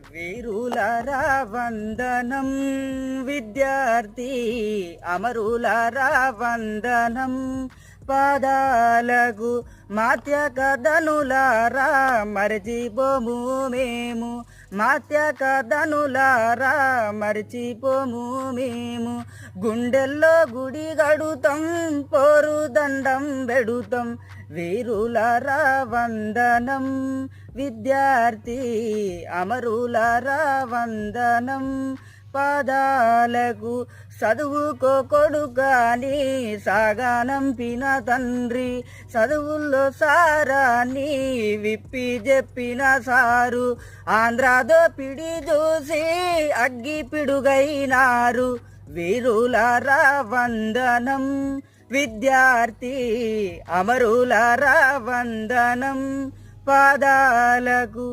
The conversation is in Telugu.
వీరులారా వందనం విద్యార్థి అమరులారా వందనం పాదాలకు మాత్యకదనులారా మరచిపోము మేము మాత్యకదనులారా మరచిపోము మేము గుండెల్లో గుడి గడుతాం పోరు దండం పెడుతాం వీరులారా వందనం విద్యార్థి అమరులారా వందనం పాదాలకు చదువుకో కొడుకాని సాగానంపిన తండ్రి చదువుల్లో సారాన్ని విప్పి చెప్పిన సారు ఆంధ్రాదో పిడి చూసి అగ్గి పిడుగైనారు వీరులారా వందనం విద్యార్థి అమరులారా వందనం పాదాలకు